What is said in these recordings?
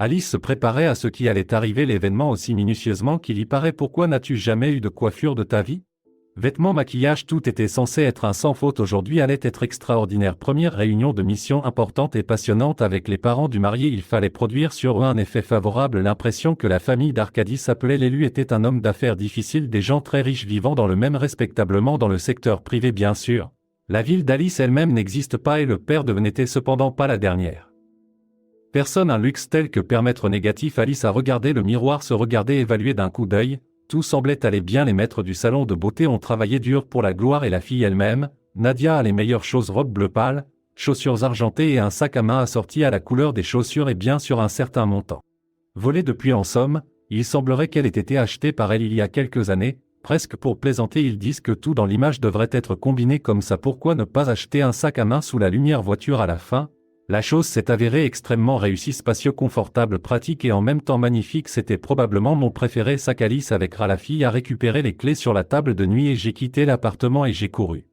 Alice se préparait à ce qui allait arriver, l'événement aussi minutieusement qu'il y paraît. Pourquoi n'as-tu jamais eu de coiffure de ta vie? Vêtements, maquillage, tout était censé être un sans faute. Aujourd'hui allait être extraordinaire. Première réunion de mission importante et passionnante avec les parents du marié. Il fallait produire sur eux un effet favorable. L'impression que la famille d'Arcadie s'appelait l'élu était un homme d'affaires difficile, des gens très riches vivant dans le même respectablement dans le secteur privé bien sûr. La ville d'Alice elle-même n'existe pas et le père de n'était cependant pas la dernière. Personne un luxe tel que permettre négatif. Alice a regardé le miroir, se regarder, évaluer d'un coup d'œil. Tout semblait aller bien. Les maîtres du salon de beauté ont travaillé dur pour la gloire et la fille elle-même. Nadia a les meilleures choses, robe bleu pâle, chaussures argentées et un sac à main assorti à la couleur des chaussures et bien sûr un certain montant. Volé depuis en somme, il semblerait qu'elle ait été achetée par elle il y a quelques années, presque pour plaisanter. Ils disent que tout dans l'image devrait être combiné comme ça. Pourquoi ne pas acheter un sac à main sous la lumière voiture à la fin? La chose s'est avérée extrêmement réussie, spacieux, confortable, pratique et en même temps magnifique. C'était probablement mon préféré sac. Alice avec la fille a récupéré les clés sur la table de nuit et j'ai quitté l'appartement et j'ai couru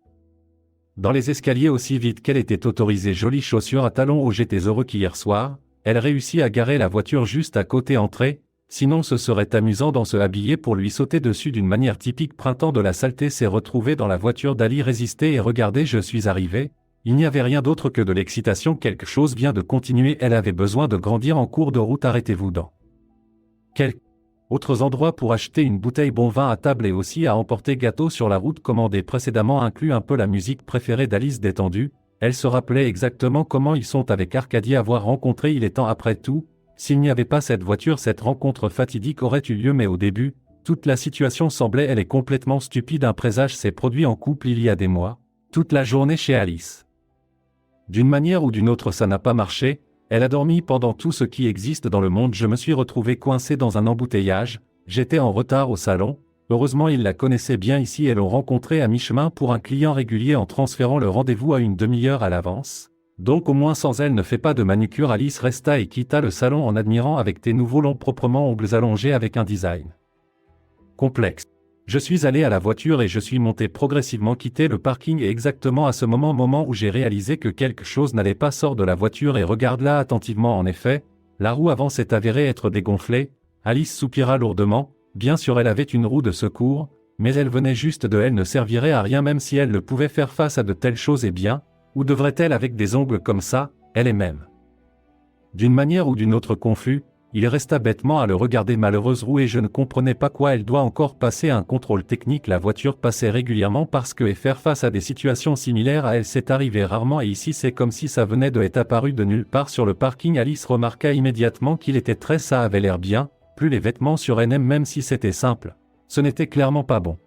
dans les escaliers aussi vite qu'elle était autorisée. Jolies chaussures à talons hauts, j'étais heureux qu'hier soir, elle réussit à garer la voiture juste à côté entrée, sinon ce serait amusant d'en se habiller pour lui sauter dessus d'une manière typique printemps de la saleté. S'est retrouvé dans la voiture d'Ali, résister et regardez, je suis arrivé. Il n'y avait rien d'autre que de l'excitation. Quelque chose vient de continuer. Elle avait besoin de grandir en cours de route. Arrêtez-vous dans quelques autres endroits pour acheter une bouteille bon vin à table et aussi à emporter gâteau sur la route commandé précédemment. Inclut un peu la musique préférée d'Alice détendue. Elle se rappelait exactement comment ils sont avec Arcadie, avoir rencontré il est temps. Après tout, s'il n'y avait pas cette voiture, cette rencontre fatidique aurait eu lieu. Mais au début, toute la situation semblait elle est complètement stupide. Un présage s'est produit en couple il y a des mois, toute la journée chez Alice. D'une manière ou d'une autre ça n'a pas marché, elle a dormi pendant tout ce qui existe dans le monde. Je me suis retrouvé coincé dans un embouteillage, j'étais en retard au salon, heureusement il la connaissait bien ici et l'ont rencontré à mi-chemin pour un client régulier en transférant le rendez-vous à une demi-heure à l'avance. Donc au moins sans elle ne fait pas de manucure. Alice resta et quitta le salon en admirant avec tes nouveaux longs proprement ongles allongés avec un design complexe. Je suis allé à la voiture et je suis monté progressivement, quitté le parking et exactement à ce moment où j'ai réalisé que quelque chose n'allait pas. Sors de la voiture et regarde-la attentivement. En effet, la roue avant s'est avérée être dégonflée. Alice soupira lourdement. Bien sûr elle avait une roue de secours, mais elle venait juste de elle ne servirait à rien même si elle ne pouvait faire face à de telles choses. Eh bien, où devrait-elle avec des ongles comme ça, elle est même d'une manière ou d'une autre confus. Il resta bêtement à le regarder. Malheureuse roue, et je ne comprenais pas quoi elle doit encore passer un contrôle technique. La voiture passait régulièrement parce que et faire face à des situations similaires à elle c'est arrivé rarement et ici c'est comme si ça venait de être apparu de nulle part sur le parking. Alice remarqua immédiatement qu'il était très ça avait l'air bien, plus les vêtements sur elle même si c'était simple, ce n'était clairement pas bon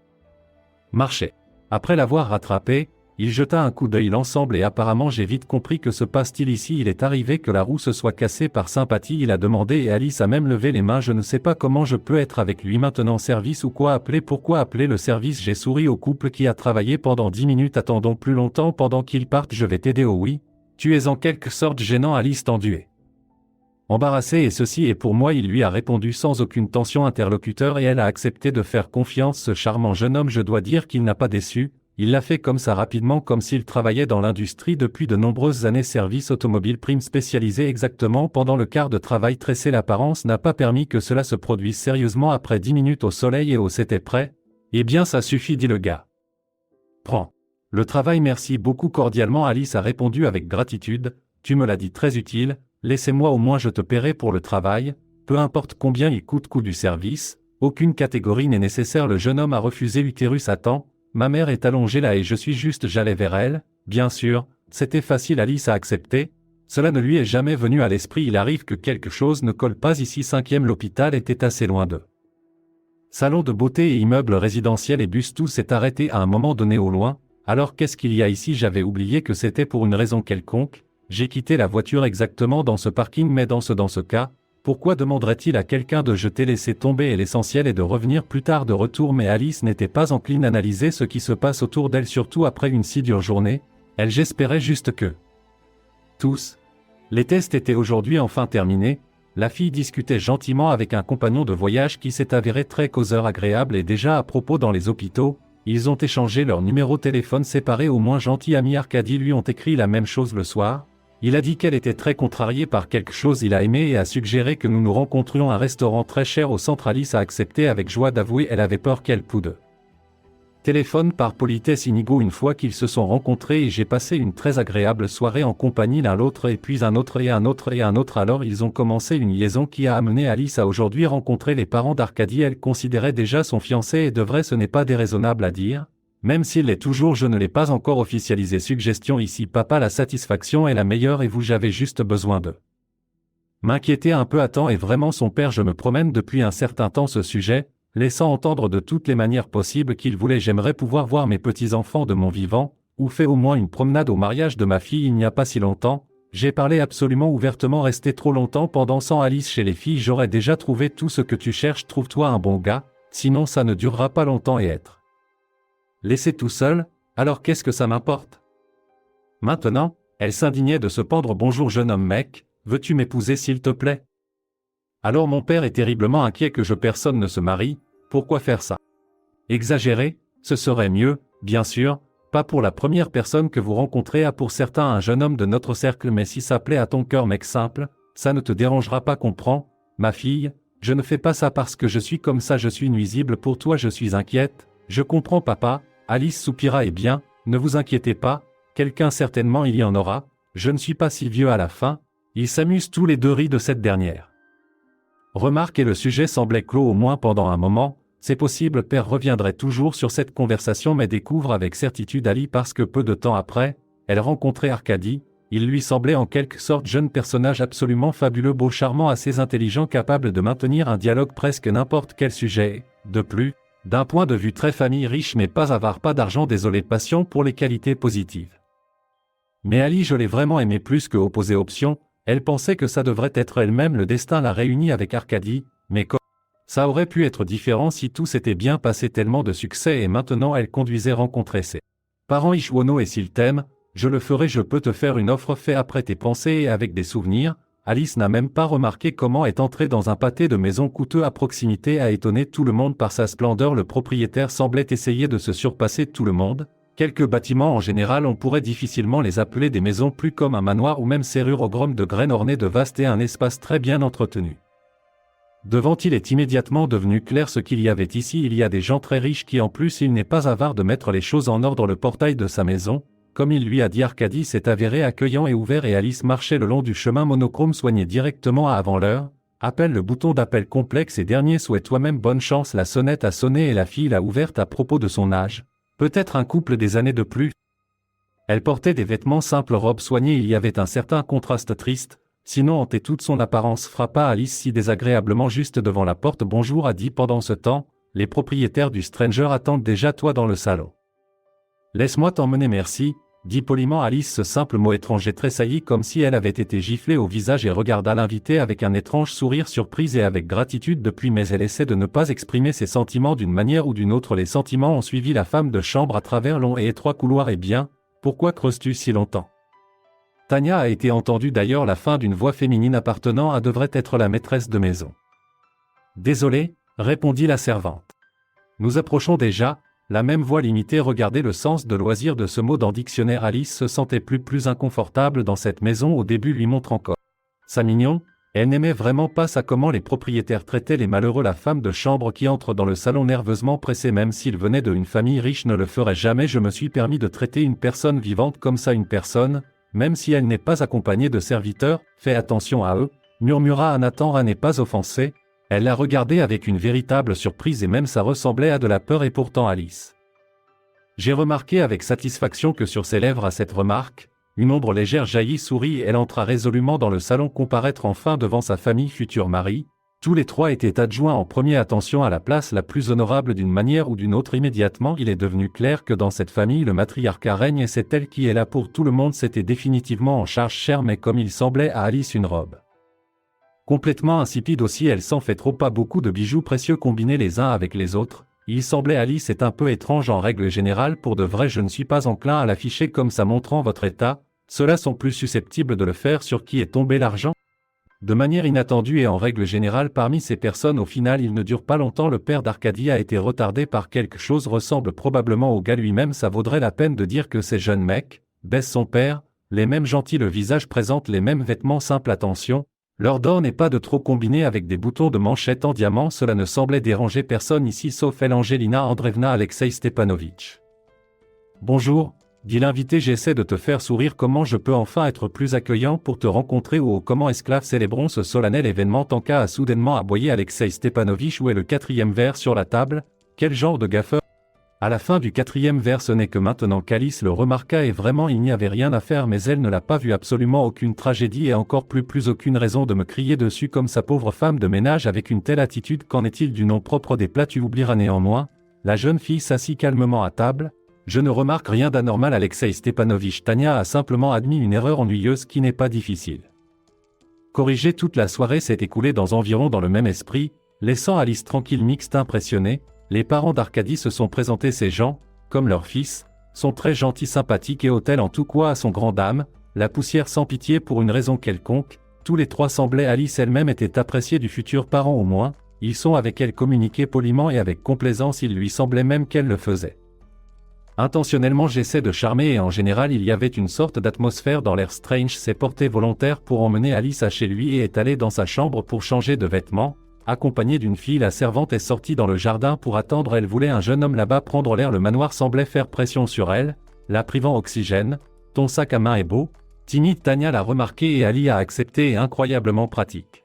marché. Après l'avoir rattrapé, il jeta un coup d'œil l'ensemble et apparemment j'ai vite compris que se passe-t-il ici. Il est arrivé que la roue se soit cassée. Par sympathie il a demandé et Alice a même levé les mains. Je ne sais pas comment je peux être avec lui maintenant. Service ou quoi? Appeler? Pourquoi appeler le service? J'ai souri au couple qui a travaillé pendant 10 minutes. Attendons plus longtemps pendant qu'il parte. Je vais t'aider. Oh oui, tu es en quelque sorte gênant. Alice tendue et embarrassée et ceci est pour moi. Il lui a répondu sans aucune tension interlocuteur et elle a accepté de faire confiance. Ce charmant jeune homme, je dois dire qu'il n'a pas déçu. Il l'a fait comme ça rapidement comme s'il travaillait dans l'industrie depuis de nombreuses années. Service automobile, prime spécialisée exactement pendant le quart de travail tressé. L'apparence n'a pas permis que cela se produise sérieusement. Après 10 minutes au soleil et au c'était prêt. Eh bien ça suffit, dit le gars. Prends le travail, merci beaucoup. Cordialement Alice a répondu avec gratitude. Tu me l'as dit, très utile, laissez-moi au moins je te paierai pour le travail, peu importe combien il coûte. Coût du service, aucune catégorie n'est nécessaire. Le jeune homme a refusé. Utérus, attends. Ma mère est allongée là et je suis juste. J'allais vers elle, bien sûr, c'était facile. Alice a accepté, cela ne lui est jamais venu à l'esprit. Il arrive que quelque chose ne colle pas ici. 5e, l'hôpital était assez loin de salon de beauté et immeuble résidentiel et bus. Tout s'est arrêté à un moment donné au loin. Alors qu'est-ce qu'il y a ici? J'avais oublié que c'était pour une raison quelconque. J'ai quitté la voiture exactement dans ce parking. Mais dans ce cas, pourquoi demanderait-il à quelqu'un de jeter, laisser tomber et l'essentiel est de revenir plus tard de retour? Mais Alice n'était pas encline à analyser ce qui se passe autour d'elle, surtout après une si dure journée. Elle j'espérait juste que tous les tests étaient aujourd'hui enfin terminés. La fille discutait gentiment avec un compagnon de voyage qui s'est avéré très causeur, agréable et déjà à propos dans les hôpitaux. Ils ont échangé leurs numéros téléphone séparés. Au moins gentil ami. Arcadie lui ont écrit la même chose le soir. Il a dit qu'elle était très contrariée par quelque chose il a aimé et a suggéré que nous nous rencontrions à un restaurant très cher au centre. Alice a accepté avec joie d'avouer elle avait peur qu'elle poude. Téléphone par politesse Inigo une fois qu'ils se sont rencontrés et j'ai passé une très agréable soirée en compagnie l'un l'autre et puis un autre et un autre et un autre. Alors ils ont commencé une liaison qui a amené Alice à aujourd'hui rencontrer les parents d'Arcadie. Elle considérait déjà son fiancé et de vrai ce n'est pas déraisonnable à dire. Même s'il l'est toujours, je ne l'ai pas encore officialisé. Suggestion ici papa, la satisfaction est la meilleure et vous j'avais juste besoin de m'inquiéter un peu à temps et vraiment son père. Je me promène depuis un certain temps ce sujet, laissant entendre de toutes les manières possibles qu'il voulait. J'aimerais pouvoir voir mes petits-enfants de mon vivant, ou fait au moins une promenade au mariage de ma fille il n'y a pas si longtemps. J'ai parlé absolument ouvertement. Rester trop longtemps pendant sans Alice chez les filles, j'aurais déjà trouvé tout ce que tu cherches. Trouve-toi un bon gars, sinon ça ne durera pas longtemps et être laissé tout seul, alors qu'est-ce que ça m'importe? Maintenant, elle s'indignait de se pendre. Bonjour jeune homme mec, veux-tu m'épouser s'il te plaît? Alors mon père est terriblement inquiet que personne ne se marie, pourquoi faire ça? Exagérer, ce serait mieux, bien sûr, pas pour la première personne que vous rencontrez, à pour certains un jeune homme de notre cercle, mais si ça plaît à ton cœur mec simple, ça ne te dérangera pas. Comprends, ma fille, je ne fais pas ça parce que je suis comme ça, je suis nuisible pour toi, je suis inquiète, je comprends papa. Alice soupira. Eh bien, ne vous inquiétez pas, quelqu'un certainement il y en aura, je ne suis pas si vieux à la fin. Ils s'amusent tous les deux, rient de cette dernière remarque et le sujet semblait clos au moins pendant un moment. C'est possible, père reviendrait toujours sur cette conversation mais découvre avec certitude Ali parce que peu de temps après, elle rencontrait Arcadie. Il lui semblait en quelque sorte jeune personnage absolument fabuleux, beau, charmant, assez intelligent, capable de maintenir un dialogue presque n'importe quel sujet. De plus, d'un point de vue très famille, riche mais pas avare, pas d'argent, désolé, passion pour les qualités positives. Mais Ali, je l'ai vraiment aimé plus que opposé option. Elle pensait que ça devrait être elle-même, le destin la réunit avec Arcadie, mais comme ça aurait pu être différent si tout s'était bien passé. Tellement de succès et maintenant elle conduisait rencontrer ses parents Ishwono et s'ils t'aiment, je le ferai. Je peux te faire une offre, fait après tes pensées et avec des souvenirs. Alice n'a même pas remarqué comment est entrée dans un pâté de maison coûteux à proximité a étonné tout le monde par sa splendeur. Le propriétaire semblait essayer de se surpasser tout le monde. Quelques bâtiments en général, on pourrait difficilement les appeler des maisons, plus comme un manoir ou même serrure ogrom de graines ornées de vastes et un espace très bien entretenu. Devant, il est immédiatement devenu clair ce qu'il y avait ici. Il y a des gens très riches qui, en plus, il n'est pas avare de mettre les choses en ordre. Le portail de sa maison, comme il lui a dit Arcadie, s'est avéré accueillant et ouvert et Alice marchait le long du chemin monochrome soigné directement à avant l'heure. Appelle le bouton d'appel complexe et dernier souhait toi-même bonne chance. La sonnette a sonné et la fille l'a ouverte. À propos de son âge, peut-être un couple des années de plus. Elle portait des vêtements simples, robe soignée. Il y avait un certain contraste triste, sinon hanté, toute son apparence frappa Alice si désagréablement juste devant la porte. Bonjour, a dit pendant ce temps, les propriétaires du Stranger attendent déjà toi dans le salon. Laisse-moi t'emmener, merci, dit poliment Alice. Ce simple mot étranger tressaillit comme si elle avait été giflée au visage et regarda l'invité avec un étrange sourire surprise et avec gratitude depuis, mais elle essaie de ne pas exprimer ses sentiments d'une manière ou d'une autre. Les sentiments ont suivi la femme de chambre à travers long et étroit couloir. Eh bien, pourquoi creuses-tu si longtemps? Tania a été entendue d'ailleurs la fin d'une voix féminine appartenant à devrait être la maîtresse de maison. Désolé, répondit la servante. Nous approchons déjà. La même voix limitée. Regardez le sens de loisir de ce mot dans dictionnaire. Alice se sentait plus inconfortable dans cette maison. Au début lui montre encore ça mignon, elle n'aimait vraiment pas ça, comment les propriétaires traitaient les malheureux. La femme de chambre qui entre dans le salon nerveusement pressée, même s'il venait d'une famille riche, ne le ferait jamais. Je me suis permis de traiter une personne vivante comme ça, une personne, même si elle n'est pas accompagnée de serviteurs, fais attention à eux, murmura Nathan. N'est pas offensé. Elle l'a regardé avec une véritable surprise et même ça ressemblait à de la peur. Et pourtant Alice. J'ai remarqué avec satisfaction que sur ses lèvres à cette remarque, une ombre légère jaillit, sourit et elle entra résolument dans le salon, comparaître enfin devant sa famille, futur mari. Tous les trois étaient adjoints en premier. Attention à la place la plus honorable d'une manière ou d'une autre. Immédiatement il est devenu clair que dans cette famille le matriarcat règne et c'est elle qui est là pour tout le monde. C'était définitivement en charge chère, mais comme il semblait à Alice une robe complètement insipide aussi, elle s'en fait trop, pas beaucoup de bijoux précieux combinés les uns avec les autres. Il semblait Alice est un peu étrange en règle générale, pour de vrai je ne suis pas enclin à l'afficher comme ça montrant votre état, ceux-là sont plus susceptibles de le faire. Sur qui est tombé l'argent? De manière inattendue et en règle générale parmi ces personnes au final il ne dure pas longtemps. Le père d'Arcadie a été retardé par quelque chose, ressemble probablement au gars lui-même. Ça vaudrait la peine de dire que ces jeunes mecs, baisse son père, les mêmes gentils, le visage présente les mêmes vêtements simples. Attention, leur d'or n'est pas de trop combiner avec des boutons de manchette en diamant, cela ne semblait déranger personne ici sauf elle. Angelina Andreevna Alexei Stepanovitch. Bonjour, dit l'invité, j'essaie de te faire sourire, comment je peux enfin être plus accueillant pour te rencontrer ou comment esclave célébrons ce solennel événement. Tanka a soudainement aboyé Alexei Stepanovitch. Où est le quatrième verre sur la table? Quel genre de gaffeur? À la fin du quatrième verre, ce n'est que maintenant qu'Alice le remarqua et vraiment il n'y avait rien à faire, mais elle ne l'a pas vu, absolument aucune tragédie et encore plus aucune raison de me crier dessus comme sa pauvre femme de ménage avec une telle attitude. Qu'en est-il du nom propre des plats? Tu oublieras néanmoins. La jeune fille s'assit calmement à table. Je ne remarque rien d'anormal, Alexei Stepanovitch. Tania a simplement admis une erreur ennuyeuse qui n'est pas difficile. Corriger. Toute la soirée s'est écoulée environ dans le même esprit, laissant Alice tranquille, mixte, impressionnée. Les parents d'Arcadie se sont présentés. Ces gens, comme leur fils, sont très gentils, sympathiques et hôtels en tout quoi à son grand dame, la poussière sans pitié pour une raison quelconque. Tous les trois semblaient, Alice elle-même était appréciée du futur parent au moins, ils sont avec elle, communiquaient poliment et avec complaisance, il lui semblait même qu'elle le faisait intentionnellement. J'essaie de charmer et en général il y avait une sorte d'atmosphère dans l'air. Strange s'est porté volontaire pour emmener Alice à chez lui et est allé dans sa chambre pour changer de vêtements. Accompagnée d'une fille, la servante est sortie dans le jardin pour attendre. Elle voulait un jeune homme là-bas prendre l'air. Le manoir semblait faire pression sur elle, la privant oxygène. Ton sac à main est beau. Timide, Tania l'a remarqué et Ali a accepté, et incroyablement pratique.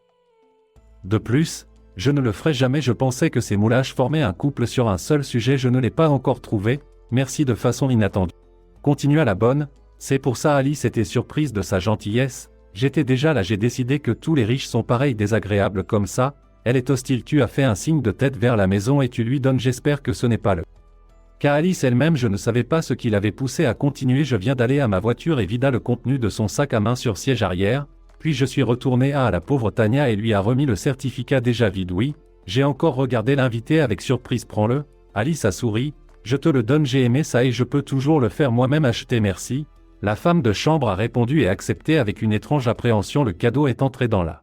De plus, je ne le ferai jamais. Je pensais que ces moulages formaient un couple sur un seul sujet. Je ne l'ai pas encore trouvé. Merci de façon inattendue. Continua la bonne. C'est pour ça Alice était surprise de sa gentillesse. J'étais déjà là, j'ai décidé que tous les riches sont pareils, désagréables comme ça. Elle est hostile. Tu as fait un signe de tête vers la maison et tu lui donnes. J'espère que ce n'est pas le cas. Alice elle-même, je ne savais pas ce qui l'avait poussée à continuer. Je viens d'aller à ma voiture et vida le contenu de son sac à main sur siège arrière. Puis je suis retourné à la pauvre Tania et lui a remis le certificat déjà vide. Oui, j'ai encore regardé l'invité avec surprise. Prends-le. Alice a souri. Je te le donne, j'ai aimé ça et je peux toujours le faire moi-même. Acheter, merci. La femme de chambre a répondu et accepté avec une étrange appréhension. Le cadeau est entré dans la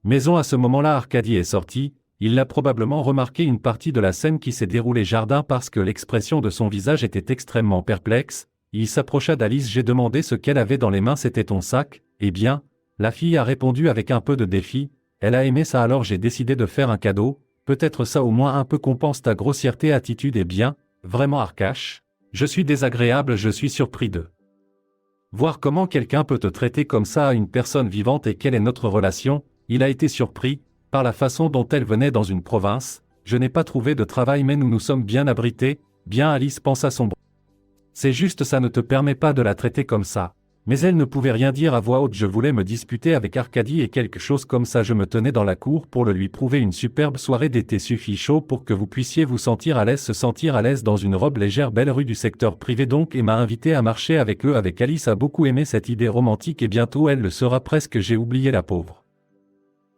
maison. À ce moment-là, Arcadie est sorti. Il a probablement remarqué une partie de la scène qui s'est déroulée jardin parce que l'expression de son visage était extrêmement perplexe. Il s'approcha d'Alice. J'ai demandé ce qu'elle avait dans les mains. C'était ton sac? Eh bien, la fille a répondu avec un peu de défi. Elle a aimé ça, alors j'ai décidé de faire un cadeau. Peut-être ça au moins un peu compense ta grossièreté. Attitude est bien, vraiment Arcache. Je suis désagréable, je suis surpris de voir comment quelqu'un peut te traiter comme ça à une personne vivante. Et quelle est notre relation? Il a été surpris par la façon dont elle venait dans une province. Je n'ai pas trouvé de travail mais nous nous sommes bien abrités. Bien, Alice pensa sombre. C'est juste ça, ne te permet pas de la traiter comme ça. Mais elle ne pouvait rien dire à voix haute. Je voulais me disputer avec Arcadie et quelque chose comme ça. Je me tenais dans la cour pour le lui prouver. Une superbe soirée d'été suffit chaud pour que vous puissiez vous sentir à l'aise. Se sentir à l'aise dans une robe légère, belle rue du secteur privé donc, et m'a invité à marcher avec eux. Avec Alice a beaucoup aimé cette idée romantique et bientôt elle le sera presque. J'ai oublié la pauvre.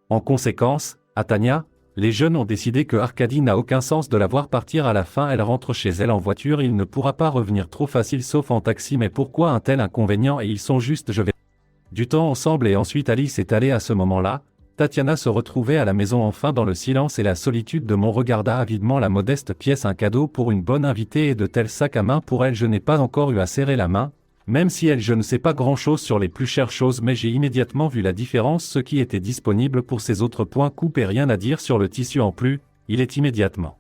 En conséquence, à Tania, les jeunes ont décidé que Arcadie n'a aucun sens de la voir partir. À la fin, elle rentre chez elle en voiture. Il ne pourra pas revenir trop facile sauf en taxi. Mais pourquoi un tel inconvénient? Et ils sont juste, je vais du temps ensemble. Et ensuite Alice est allée. À ce moment-là, Tatiana se retrouvait à la maison enfin dans le silence et la solitude de mon regarda avidement la modeste pièce. Un cadeau pour une bonne invitée et de tels sacs à main pour elle. Je n'ai pas encore eu à serrer la main. Même si elle, je ne sais pas grand-chose sur les plus chères choses, mais j'ai immédiatement vu la différence, ce qui était disponible pour ces autres points. Coupe et rien à dire sur le tissu en plus, il est immédiatement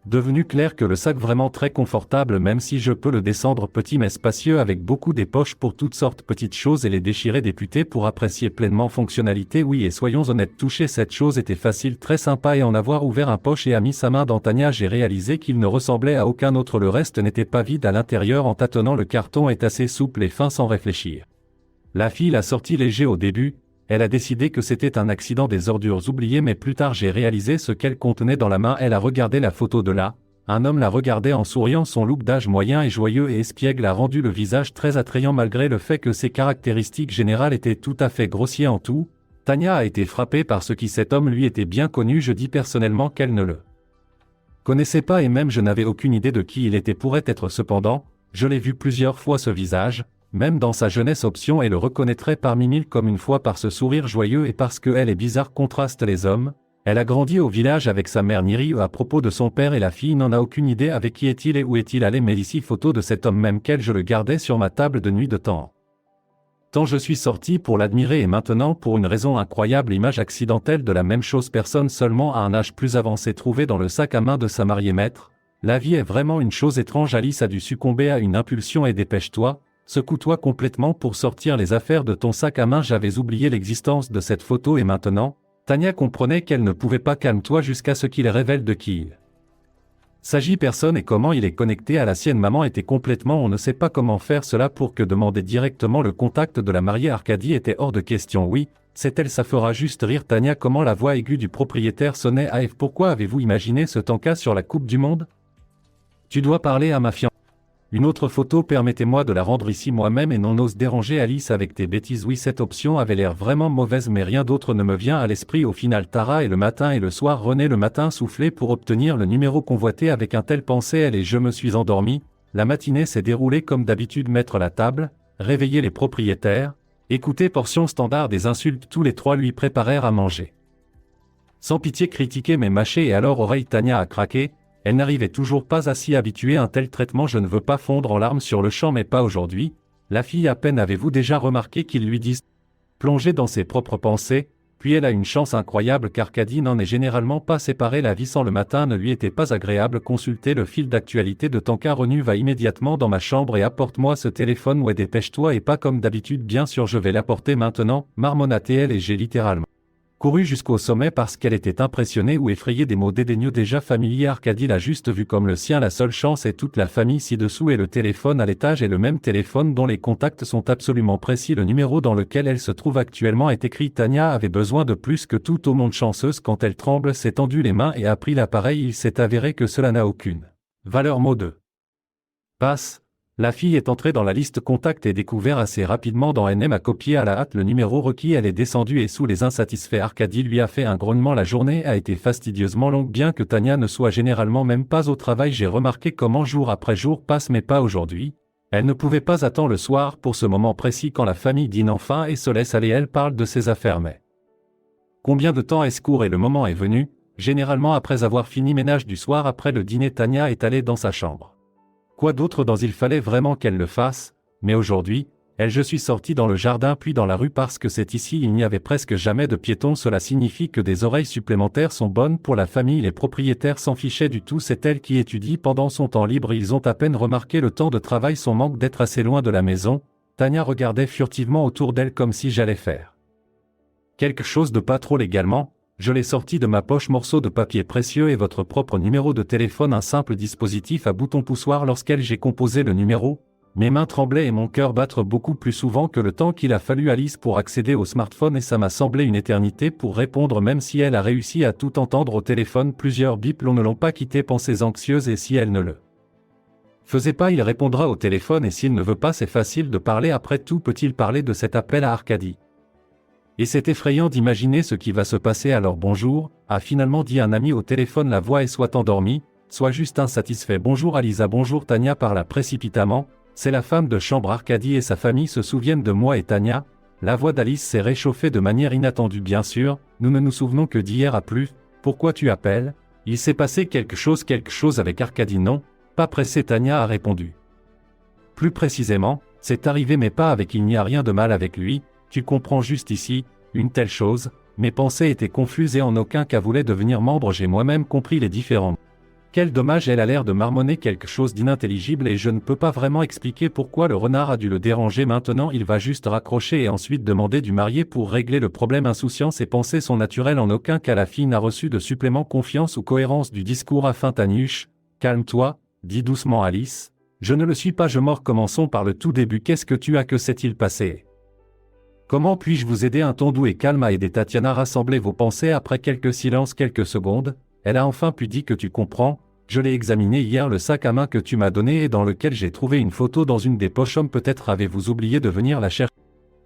devenu clair que le sac vraiment très confortable, même si je peux le descendre petit mais spacieux avec beaucoup des poches pour toutes sortes petites choses et les déchirer député pour apprécier pleinement fonctionnalité. Oui, et soyons honnêtes, toucher cette chose était facile, très sympa, et en avoir ouvert un poche et a mis sa main dans Tania, j'ai réalisé qu'il ne ressemblait à aucun autre. Le reste n'était pas vide à l'intérieur. En tâtonnant, le carton est assez souple et fin sans réfléchir. La fille l'a sorti léger au début. Elle a décidé que c'était un accident, des ordures oubliées, mais plus tard j'ai réalisé ce qu'elle contenait dans la main. Elle a regardé la photo de là. Un homme la regardait en souriant. Son look d'âge moyen et joyeux et espiègle a rendu le visage très attrayant malgré le fait que ses caractéristiques générales étaient tout à fait grossiers. En tout, Tania a été frappée par ce qui cet homme lui était bien connu. Je dis personnellement qu'elle ne le connaissait pas et même je n'avais aucune idée de qui il était. Pourrait être cependant, je l'ai vu plusieurs fois ce visage. Même dans sa jeunesse option et le reconnaîtrait parmi mille comme une fois par ce sourire joyeux et parce que elle est bizarre contraste les hommes. Elle a grandi au village avec sa mère Niri. À propos de son père et la fille n'en a aucune idée. Avec qui est-il et où est-il allé? Mais ici photo de cet homme même qu'elle je le gardais sur ma table de nuit de temps Tant je suis sorti pour l'admirer et maintenant pour une raison incroyable image accidentelle de la même chose personne seulement à un âge plus avancé trouvée dans le sac à main de sa mariée maître. La vie est vraiment une chose étrange. Alice a dû succomber à une impulsion et dépêche-toi, secoue-toi complètement pour sortir les affaires de ton sac à main. J'avais oublié l'existence de cette photo et maintenant, Tania comprenait qu'elle ne pouvait pas. Calme-toi jusqu'à ce qu'il révèle de qui il s'agit personne et comment il est connecté à la sienne. Maman était complètement on ne sait pas comment faire cela pour que demander directement le contact de la mariée Arcadie était hors de question. Oui, c'est elle, ça fera juste rire Tania. Comment la voix aiguë du propriétaire sonnait à Eve. Pourquoi avez-vous imaginé ce tanka sur la Coupe du Monde? Tu dois parler à ma fiancée. Une autre photo, permettez-moi de la rendre ici moi-même et non ose déranger Alice avec tes bêtises. Oui, cette option avait l'air vraiment mauvaise mais rien d'autre ne me vient à l'esprit. Au final Tara et le matin et le soir René le matin soufflé pour obtenir le numéro convoité avec un tel pensée elle et je me suis endormi. La matinée s'est déroulée comme d'habitude, mettre la table, réveiller les propriétaires, écouter portion standard des insultes, tous les trois lui préparèrent à manger. Sans pitié critiquer mais mâcher et alors oreille Tania a craqué. Elle n'arrivait toujours pas à s'y habituer à un tel traitement. Je ne veux pas fondre en larmes sur le champ mais pas aujourd'hui. La fille à peine avez-vous déjà remarqué qu'ils lui disent plonger dans ses propres pensées, puis elle a une chance incroyable qu'Arcadie n'en est généralement pas séparée. La vie sans le matin ne lui était pas agréable. Consulter le fil d'actualité de Tanka. Renu va immédiatement dans ma chambre et apporte-moi ce téléphone. Ouais, dépêche-toi et pas comme d'habitude. Bien sûr je vais l'apporter maintenant, marmonnatait-elle et j'ai littéralement couru jusqu'au sommet parce qu'elle était impressionnée ou effrayée des mots dédaigneux déjà familiers. Arcadie l'a juste vu comme le sien. La seule chance est toute la famille ci-dessous et le téléphone à l'étage est le même téléphone dont les contacts sont absolument précis. Le numéro dans lequel elle se trouve actuellement est écrit. Tania avait besoin de plus que tout au monde. Chanceuse quand elle tremble, s'est tendu les mains et a pris l'appareil. Il s'est avéré que cela n'a aucune valeur. Mot de passe. La fille est entrée dans la liste contact et découvert assez rapidement dans NM a copié à la hâte le numéro requis. Elle est descendue et sous les insatisfaits Arcadie lui a fait un grognement. La journée a été fastidieusement longue bien que Tania ne soit généralement même pas au travail. J'ai remarqué comment jour après jour passe mais pas aujourd'hui. Elle ne pouvait pas attendre le soir pour ce moment précis quand la famille dîne enfin et se laisse aller. Elle parle de ses affaires mais combien de temps est-ce court et le moment est venu. Généralement après avoir fini ménage du soir après le dîner Tania est allée dans sa chambre. Quoi d'autre dans il fallait vraiment qu'elle le fasse, mais aujourd'hui, je suis sorti dans le jardin puis dans la rue parce que c'est ici il n'y avait presque jamais de piétons. Cela signifie que des oreilles supplémentaires sont bonnes pour la famille. Les propriétaires s'en fichaient du tout. C'est elle qui étudie pendant son temps libre. Ils ont à peine remarqué le temps de travail, son manque d'être assez loin de la maison. Tania regardait furtivement autour d'elle comme si j'allais faire quelque chose de pas trop légalement. Je l'ai sorti de ma poche, morceau de papier précieux et votre propre numéro de téléphone, un simple dispositif à bouton poussoir. Lorsqu'elle j'ai composé le numéro, mes mains tremblaient et mon cœur battre beaucoup plus souvent que le temps qu'il a fallu Alice pour accéder au smartphone et ça m'a semblé une éternité pour répondre même si elle a réussi à tout entendre au téléphone. Plusieurs bips ne l'ont pas quitté, pensées anxieuses et si elle ne le faisait pas il répondra au téléphone et s'il ne veut pas c'est facile de parler. Après tout peut-il parler de cet appel à Arcadie? Et c'est effrayant d'imaginer ce qui va se passer. Alors bonjour, a finalement dit un ami au téléphone. La voix est soit endormie, soit juste insatisfait. Bonjour Alisa. Bonjour Tania parla précipitamment. C'est la femme de chambre. Arcadie et sa famille se souviennent de moi et Tania. La voix d'Alice s'est réchauffée de manière inattendue. Bien sûr, nous ne nous souvenons que d'hier à plus. Pourquoi tu appelles? Il s'est passé quelque chose avec Arcadie? Non, pas pressé Tania a répondu. Plus précisément, c'est arrivé mais pas avec. Il n'y a rien de mal avec lui. Tu comprends juste ici, une telle chose, mes pensées étaient confuses et en aucun cas voulait devenir membre. J'ai moi-même compris les différents. Quel dommage, elle a l'air de marmonner quelque chose d'inintelligible et je ne peux pas vraiment expliquer pourquoi le renard a dû le déranger. Maintenant il va juste raccrocher et ensuite demander du marié pour régler le problème. Insouciance et pensées sont naturelles. En aucun cas la fille n'a reçu de supplément confiance ou cohérence du discours. Afin Taniuche, calme-toi, dit doucement Alice. Je ne le suis pas, je mords. Commençons par le tout début. Qu'est-ce que tu as? Que s'est-il passé? Comment puis-je vous aider? Un ton doux et calme a aidé Tatiana. Rassemblez vos pensées. Après quelques silences, quelques secondes, elle a enfin pu dire que tu comprends. Je l'ai examiné hier, le sac à main que tu m'as donné et dans lequel j'ai trouvé une photo dans une des poches. Peut-être avez-vous oublié de venir la chercher.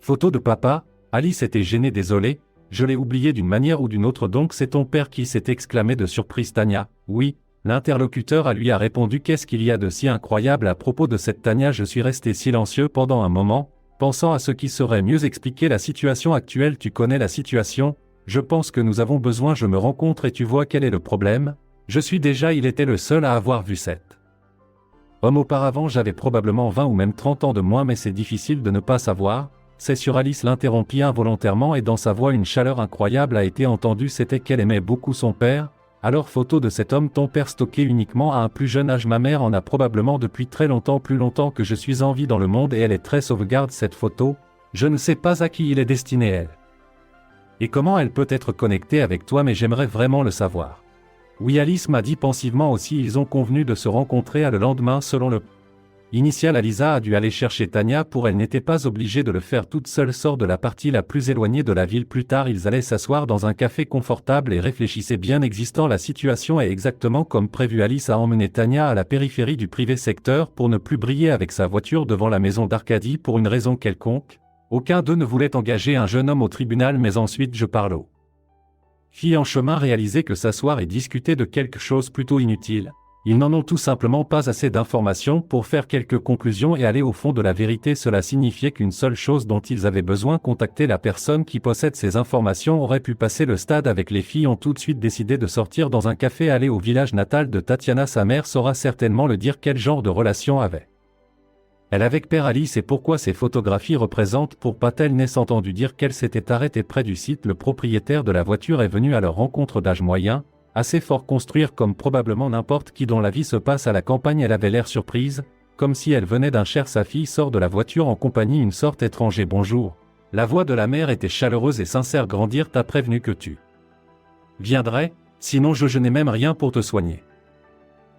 Photo de papa? Alice était gênée. Désolée, je l'ai oublié d'une manière ou d'une autre. Donc c'est ton père qui s'est exclamé de surprise Tania. Oui, l'interlocuteur lui a répondu. Qu'est-ce qu'il y a de si incroyable à propos de cette Tania? Je suis resté silencieux pendant un moment, pensant à ce qui serait mieux expliquer la situation actuelle. Tu connais la situation, je pense que nous avons besoin. Je me rencontre et tu vois quel est le problème. Je suis déjà, il était le seul à avoir vu cet homme auparavant. J'avais probablement 20 ou même 30 ans de moins mais c'est difficile de ne pas savoir. C'est sur Alice l'interrompit involontairement et dans sa voix une chaleur incroyable a été entendue, c'était qu'elle aimait beaucoup son père. Alors photo de cet homme, ton père stocké uniquement à un plus jeune âge, ma mère en a probablement depuis très longtemps, plus longtemps que je suis en vie dans le monde et elle est très sauvegarde cette photo, je ne sais pas à qui il est destiné elle. Et comment elle peut être connectée avec toi, mais j'aimerais vraiment le savoir. Oui, Alice m'a dit pensivement aussi, ils ont convenu de se rencontrer à le lendemain selon le initial. Alisa a dû aller chercher Tania pour elle n'était pas obligée de le faire toute seule. Sort de la partie la plus éloignée de la ville. Plus tard ils allaient s'asseoir dans un café confortable et réfléchissaient bien existant. La situation est exactement comme prévu. Alice a emmené Tania à la périphérie du privé secteur pour ne plus briller avec sa voiture devant la maison d'Arcadie pour une raison quelconque. Aucun d'eux ne voulait engager un jeune homme au tribunal, mais ensuite je parle aux filles en chemin réaliser que s'asseoir et discuter de quelque chose plutôt inutile. Ils n'en ont tout simplement pas assez d'informations pour faire quelques conclusions et aller au fond de la vérité. Cela signifiait qu'une seule chose dont ils avaient besoin, contacter la personne qui possède ces informations, aurait pu passer le stade. Avec les filles ont tout de suite décidé de sortir dans un café, aller au village natal de Tatiana. Sa mère saura certainement le dire quel genre de relation avait elle avec Père Alice et pourquoi ces photographies représentent pour Patel n'est entendu dire qu'elle s'était arrêtée près du site. Le propriétaire de la voiture est venu à leur rencontre, d'âge moyen, assez fort, construire comme probablement n'importe qui dont la vie se passe à la campagne. Elle avait l'air surprise, comme si elle venait d'un cher. Sa fille sort de la voiture en compagnie une sorte étranger. Bonjour. La voix de la mère était chaleureuse et sincère. Grandir, t'as prévenu que tu viendrais, sinon je n'ai même rien pour te soigner.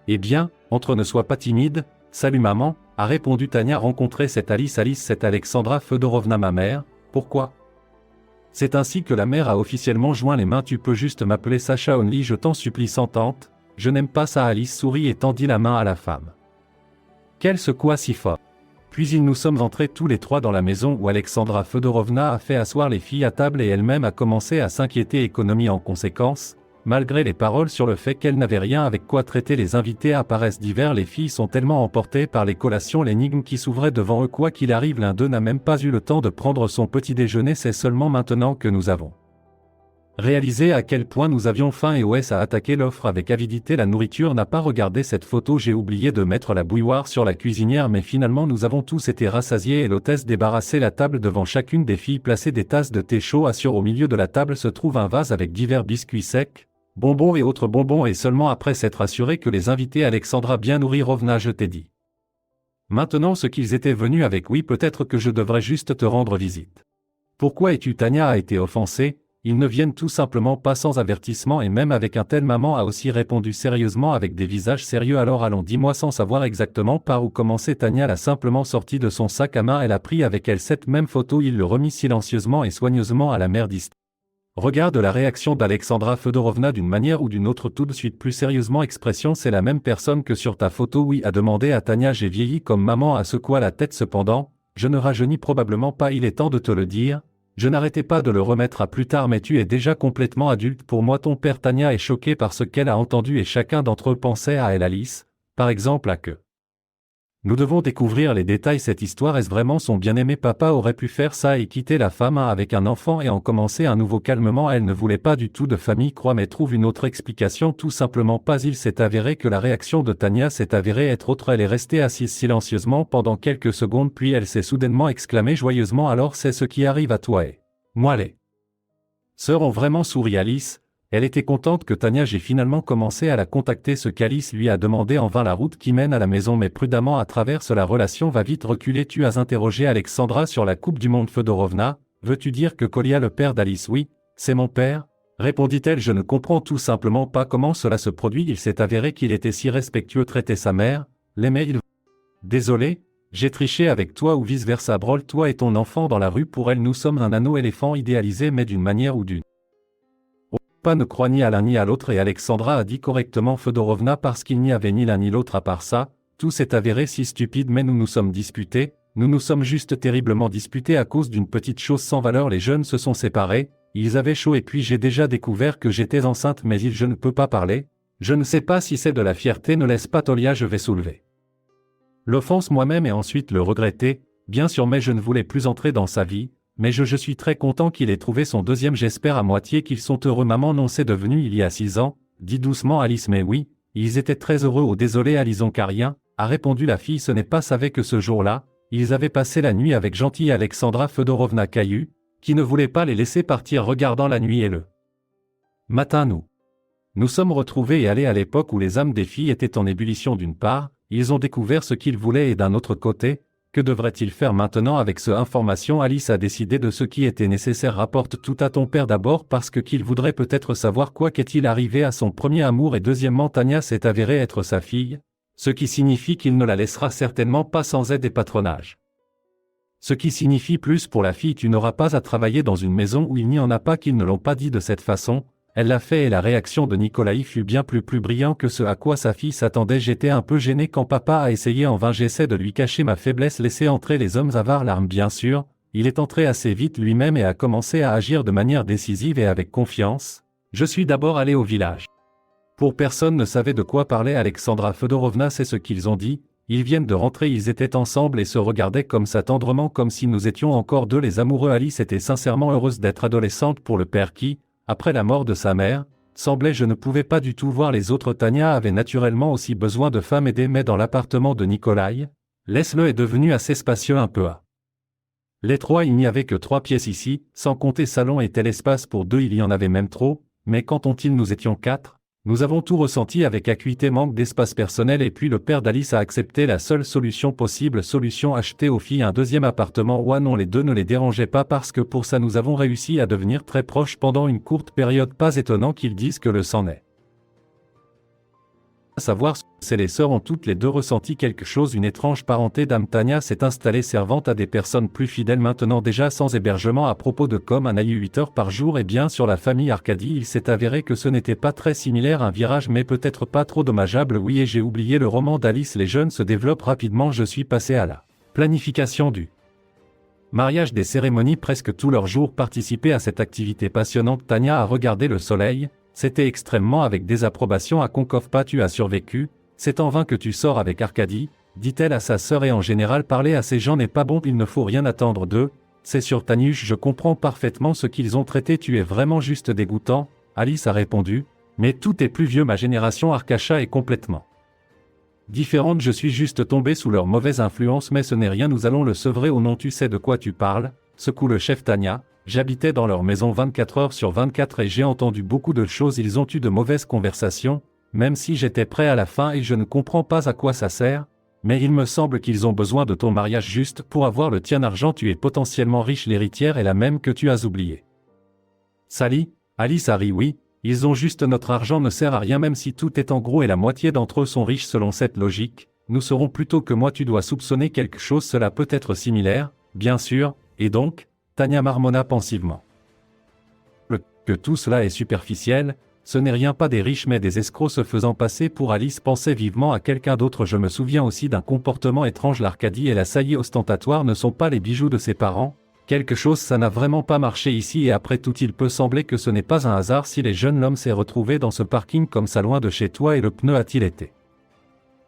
Eh bien, entre, ne sois pas timide. Salut maman, a répondu Tania. Rencontrer cette Alice, c'est Alexandra Fedorovna, ma mère. Pourquoi? C'est ainsi que la mère a officiellement joint les mains. Tu peux juste m'appeler Sacha Only, je t'en supplie. Sans tante, je n'aime pas ça. Alice sourit et tendit la main à la femme. Qu'elle secoua si fort. Puis nous sommes entrés tous les trois dans la maison où Alexandra Fedorovna a fait asseoir les filles à table et elle-même a commencé à s'inquiéter. Économie en conséquence. Malgré les paroles sur le fait qu'elle n'avait rien avec quoi traiter, les invités apparaissent divers. Les filles sont tellement emportées par les collations, l'énigme qui s'ouvrait devant eux. Quoi qu'il arrive, l'un d'eux n'a même pas eu le temps de prendre son petit déjeuner. C'est seulement maintenant que nous avons réalisé à quel point nous avions faim et OS a attaqué l'offre avec avidité. La nourriture n'a pas regardé cette photo. J'ai oublié de mettre la bouilloire sur la cuisinière, mais finalement nous avons tous été rassasiés et l'hôtesse débarrassait la table devant chacune des filles, plaçait des tasses de thé chaud. Assure au milieu de la table se trouve un vase avec divers biscuits secs, bonbons et autres bonbons, et seulement après s'être assuré que les invités Alexandra bien nourris revenaient. Je t'ai dit maintenant ce qu'ils étaient venus avec. Oui, peut-être que je devrais juste te rendre visite. Pourquoi es-tu? Tania a été offensée. Ils ne viennent tout simplement pas sans avertissement, et même avec un tel. Maman a aussi répondu sérieusement avec des visages sérieux. Alors allons, dis-moi, sans savoir exactement par où commencer. Tania l'a simplement sorti de son sac à main. Elle a pris avec elle cette même photo. Il le remit silencieusement et soigneusement à la mère d'Ist. Regarde la réaction d'Alexandra Fedorovna d'une manière ou d'une autre. Tout de suite plus sérieusement, expression, c'est la même personne que sur ta photo. Oui, a demandé à Tania. J'ai vieilli comme maman, a secoué la tête. Cependant, je ne rajeunis probablement pas. Il est temps de te le dire. Je n'arrêtais pas de le remettre à plus tard, mais tu es déjà complètement adulte pour moi. Ton père. Tania est choquée par ce qu'elle a entendu et chacun d'entre eux pensait à elle. Alice, par exemple, à que nous devons découvrir les détails. Cette histoire, est-ce vraiment son bien-aimé? Papa aurait pu faire ça et quitter la femme avec un enfant et en commencer un nouveau calmement. Elle ne voulait pas du tout de famille, crois, mais trouve une autre explication. Tout simplement pas. Il s'est avéré que la réaction de Tania s'est avérée être autre. Elle est restée assise silencieusement pendant quelques secondes, puis elle s'est soudainement exclamée joyeusement, alors c'est ce qui arrive à toi et moi. Les sœurs ont vraiment souri. Alice, elle était contente que Tania. J'ai finalement commencé à la contacter. Ce qu'Alice lui a demandé en vain la route qui mène à la maison, mais prudemment à travers la relation va vite reculer. Tu as interrogé Alexandra sur la Coupe du Monde. Fedorovna, veux-tu dire que Kolia, le père d'Alice? Oui, c'est mon père, répondit-elle. Je ne comprends tout simplement pas comment cela se produit. Il s'est avéré qu'il était si respectueux, traitait sa mère, l'aimait. Désolé, j'ai triché avec toi ou vice-versa. Brol, toi et ton enfant dans la rue. Pour elle, nous sommes un anneau éléphant idéalisé, mais d'une manière ou d'une ne croit ni à l'un ni à l'autre. Et Alexandra a dit correctement Fedorovna, parce qu'il n'y avait ni l'un ni l'autre. À part ça, tout s'est avéré si stupide, mais nous nous sommes disputés, nous nous sommes juste terriblement disputés à cause d'une petite chose sans valeur. Les jeunes se sont séparés, ils avaient chaud et puis j'ai déjà découvert que j'étais enceinte, mais je ne peux pas parler, je ne sais pas si c'est de la fierté. Ne laisse pas Tolia, je vais soulever l'offense moi-même et ensuite le regretter, bien sûr, mais je ne voulais plus entrer dans sa vie. Mais je suis très content qu'il ait trouvé son deuxième. J'espère à moitié qu'ils sont heureux. Maman, non, c'est devenu il y a 6 ans, dit doucement Alice. Mais oui, ils étaient très heureux. Oh désolé Alison, car rien, a répondu la fille. Ce n'est pas savait que ce jour-là, Ils avaient passé la nuit avec gentille Alexandra Fedorovna Caillou, qui ne voulait pas les laisser partir regardant la nuit et le matin nous sommes retrouvés et allés à l'époque où les âmes des filles étaient en ébullition d'une part, ils ont découvert ce qu'ils voulaient et d'un autre côté, que devrait-il faire maintenant avec ce information? Alice a décidé de ce qui était nécessaire. Rapporte tout à ton père d'abord parce que qu'il voudrait peut-être savoir quoi qu'est-il arrivé à son premier amour et deuxièmement Tania s'est avérée être sa fille, ce qui signifie qu'il ne la laissera certainement pas sans aide et patronage. Ce qui signifie plus pour la fille, tu n'auras pas à travailler dans une maison où il n'y en a pas. Qu'ils ne l'ont pas dit de cette façon, elle l'a fait et la réaction de Nikolaï fut bien plus brillant que ce à quoi sa fille s'attendait. J'étais un peu gêné quand papa a essayé en vain, j'essaie de lui cacher ma faiblesse, laisser entrer les hommes avares. L'arme bien sûr, il est entré assez vite lui-même et a commencé à agir de manière décisive et avec confiance. Je suis d'abord allé au village. Pour personne ne savait de quoi parlait Alexandra Fedorovna, c'est ce qu'ils ont dit. Ils viennent de rentrer, ils étaient ensemble et se regardaient comme ça tendrement, comme si nous étions encore deux les amoureux. Alice était sincèrement heureuse d'être adolescente pour le père qui, après la mort de sa mère, semblait je ne pouvais pas du tout voir les autres. Tania avait naturellement aussi besoin de femmes aidées, mais dans l'appartement de Nikolaï, laisse-le est devenu assez spacieux un peu à l'étroit. Il n'y avait que 3 pièces ici, sans compter salon et tel espace pour 2, il y en avait même trop, mais quand nous étions 4, nous avons tout ressenti avec acuité, manque d'espace personnel et puis le père d'Alice a accepté la seule solution possible, solution acheter aux filles un deuxième appartement. Ouais non, les deux ne les dérangeaient pas parce que pour ça nous avons réussi à devenir très proches pendant une courte période. Pas étonnant qu'ils disent que le sang est. À savoir, c'est les sœurs ont toutes les deux ressenti quelque chose, une étrange parenté. Dame Tania s'est installée servante à des personnes plus fidèles maintenant déjà sans hébergement. À propos de comme un aïe 8 heures par jour et bien sur la famille Arcadie, il s'est avéré que ce n'était pas très similaire, un virage mais peut-être pas trop dommageable. Oui, et j'ai oublié le roman d'Alice, les jeunes se développent rapidement. Je suis passé à la planification du mariage, des cérémonies, presque tous leurs jours participer à cette activité passionnante. Tania a regardé le soleil. C'était extrêmement avec désapprobation. À Concov, pas tu as survécu, c'est en vain que tu sors avec Arcadie, dit-elle à sa sœur, et en général parler à ces gens n'est pas bon, il ne faut rien attendre d'eux. C'est sur Taniush, je comprends parfaitement ce qu'ils ont traité, tu es vraiment juste dégoûtant. Alice a répondu, mais tout est plus vieux, ma génération Arcacha est complètement différente, je suis juste tombé sous leur mauvaise influence, mais ce n'est rien, nous allons le sevrer au nom, tu sais de quoi tu parles, secoue le chef Tania. J'habitais dans leur maison 24 heures sur 24 et j'ai entendu beaucoup de choses, ils ont eu de mauvaises conversations, même si j'étais prêt à la fin et je ne comprends pas à quoi ça sert, mais il me semble qu'ils ont besoin de ton mariage juste pour avoir le tien argent, tu es potentiellement riche, l'héritière est la même que tu as oubliée. Sally, Alice a ri, oui, ils ont juste notre argent ne sert à rien même si tout est en gros et la moitié d'entre eux sont riches selon cette logique, nous serons plutôt que moi, tu dois soupçonner quelque chose, cela peut être similaire, bien sûr, et donc Tania marmonna pensivement. Que tout cela est superficiel, ce n'est rien, pas des riches mais des escrocs se faisant passer pour Alice pensait vivement à quelqu'un d'autre. Je me souviens aussi d'un comportement étrange, l'Arcadie et la saillie ostentatoire ne sont pas les bijoux de ses parents, quelque chose ça n'a vraiment pas marché ici et après tout il peut sembler que ce n'est pas un hasard si les jeunes l'homme s'est retrouvé dans ce parking comme ça loin de chez toi et le pneu a-t-il été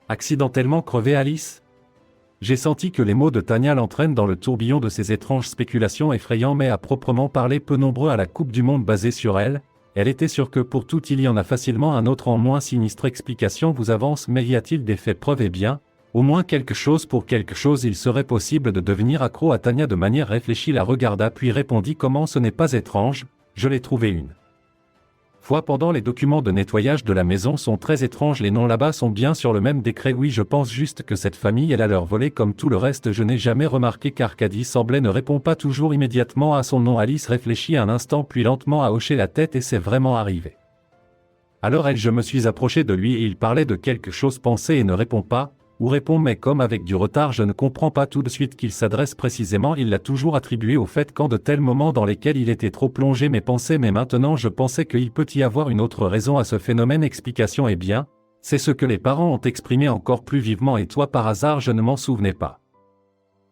accidentellement crevé? Alice? J'ai senti que les mots de Tania l'entraînent dans le tourbillon de ces étranges spéculations effrayants mais à proprement parler peu nombreux à la Coupe du Monde basée sur elle. Elle était sûre que pour tout il y en a facilement un autre en moins sinistre. Explication vous avance, mais y a-t-il des faits, preuves? Eh bien, au moins quelque chose, pour quelque chose il serait possible de devenir accro à Tania de manière réfléchie, la regarda puis répondit, comment ce n'est pas étrange, je l'ai trouvé une fois pendant les documents de nettoyage de la maison sont très étranges, les noms là-bas sont bien sur le même décret. Oui, je pense juste que cette famille elle a leur volé comme tout le reste. Je n'ai jamais remarqué qu'Arcadie semblait ne répond pas toujours immédiatement à son nom. Alice réfléchit un instant puis lentement a hoché la tête et c'est vraiment arrivé. Alors je me suis approché de lui et il parlait de quelque chose, pensait et ne répond pas, ou répond mais comme avec du retard, je ne comprends pas tout de suite qu'il s'adresse précisément. Il l'a toujours attribué au fait qu'en de tels moments dans lesquels il était trop plongé mes pensées, mais maintenant je pensais qu'il peut y avoir une autre raison à ce phénomène. Explication, eh bien, c'est ce que les parents ont exprimé encore plus vivement et toi par hasard je ne m'en souvenais pas.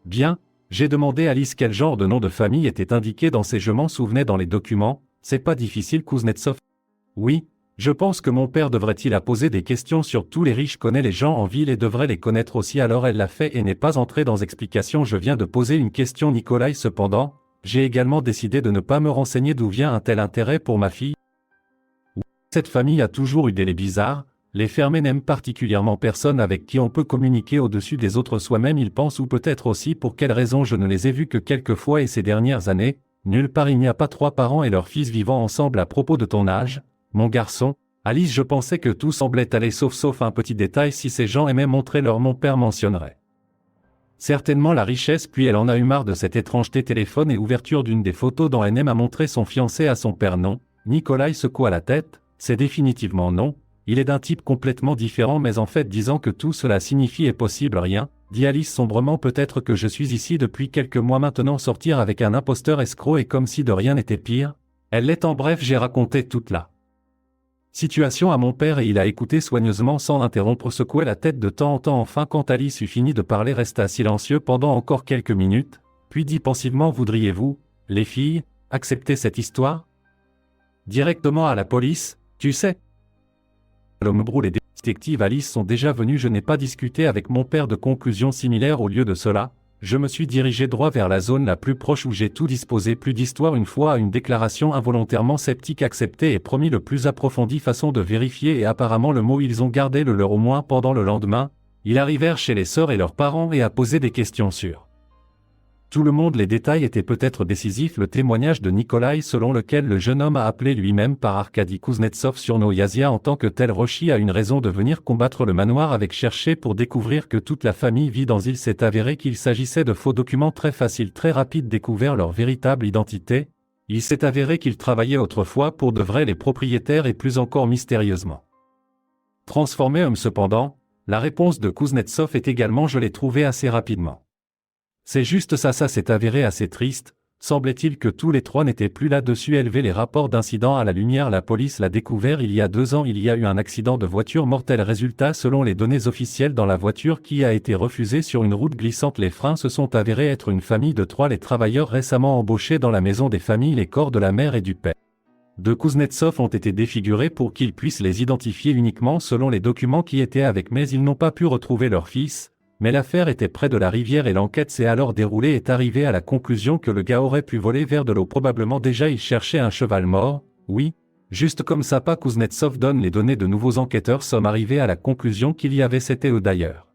Bien, j'ai demandé à Alice quel genre de nom de famille était indiqué dans ces, je m'en souvenais dans les documents, c'est pas difficile Kuznetsov. Oui. Je pense que mon père devrait-il a posé des questions sur tous les riches, connaît les gens en ville et devrait les connaître aussi, alors elle l'a fait et n'est pas entrée dans explication. Je viens de poser une question Nikolaï, cependant, j'ai également décidé de ne pas me renseigner d'où vient un tel intérêt pour ma fille. Cette famille a toujours eu des laits bizarres, Les fermés n'aiment particulièrement personne avec qui on peut communiquer au-dessus des autres soi-même, ils pensent, ou peut-être aussi pour quelle raison je ne les ai vus que quelques fois et ces dernières années, nulle part il n'y a pas 3 parents et leurs fils vivant ensemble. À propos de ton âge, mon garçon, Alice, je pensais que tout semblait aller sauf un petit détail. Si ces gens aimaient montrer leur mon père mentionnerait certainement la richesse, puis elle en a eu marre de cette étrangeté. Téléphone et ouverture d'une des photos dont elle a montré son fiancé à son père. Non, Nikolai secoua la tête, c'est définitivement non, il est d'un type complètement différent, mais en fait disant que tout cela signifie est possible rien, dit Alice sombrement. Peut-être que je suis ici depuis quelques mois maintenant, sortir avec un imposteur escroc et comme si de rien n'était pire. Elle l'est. En bref, j'ai raconté toute la situation à mon père et il a écouté soigneusement sans interrompre, secouait la tête de temps en temps. Enfin, quand Alice eut fini de parler, resta silencieux pendant encore quelques minutes, puis dit pensivement: voudriez-vous, les filles, accepter cette histoire directement à la police, tu sais? L'homme brûle et détective Alice sont déjà venus. Je n'ai pas discuté avec mon père de conclusions similaires. Au lieu de cela, je me suis dirigé droit vers la zone la plus proche où j'ai tout disposé. Plus d'histoire. Une fois à une déclaration involontairement sceptique acceptée et promis le plus approfondi façon de vérifier et apparemment le mot ils ont gardé le leur au moins pendant le lendemain. Ils arrivèrent chez les sœurs et leurs parents et à poser des questions sur tout le monde. Les détails étaient peut-être décisifs. Le témoignage de Nikolai selon lequel le jeune homme a appelé lui-même par Arkady Kuznetsov surnom Yazia en tant que tel Roshi a une raison de venir combattre le manoir avec chercher pour découvrir que toute la famille vit dans il s'est avéré qu'il s'agissait de faux documents très faciles très rapides découvert leur véritable identité. Il s'est avéré qu'ils travaillaient autrefois pour de vrais les propriétaires et plus encore mystérieusement transformés hommes. Cependant, la réponse de Kuznetsov est également je l'ai trouvé assez rapidement. C'est juste ça s'est avéré assez triste, semblait-il que tous les trois n'étaient plus là-dessus. Élever les rapports d'incidents à la lumière, la police l'a découvert il y a 2 ans, il y a eu un accident de voiture mortel. Résultat, selon les données officielles, dans la voiture qui a été refusée sur une route glissante, les freins se sont avérés être une famille de 3. Les travailleurs récemment embauchés dans la maison des familles, les corps de la mère et du père de Kuznetsov ont été défigurés pour qu'ils puissent les identifier uniquement selon les documents qui étaient avec, mais ils n'ont pas pu retrouver leur fils. Mais l'affaire était près de la rivière et l'enquête s'est alors déroulée et est arrivée à la conclusion que le gars aurait pu voler vers de l'eau. Probablement déjà il cherchait un cheval mort, oui, juste comme ça. Pas Kuznetsov donne les données de nouveaux enquêteurs sommes arrivés à la conclusion qu'il y avait, c'était eux d'ailleurs,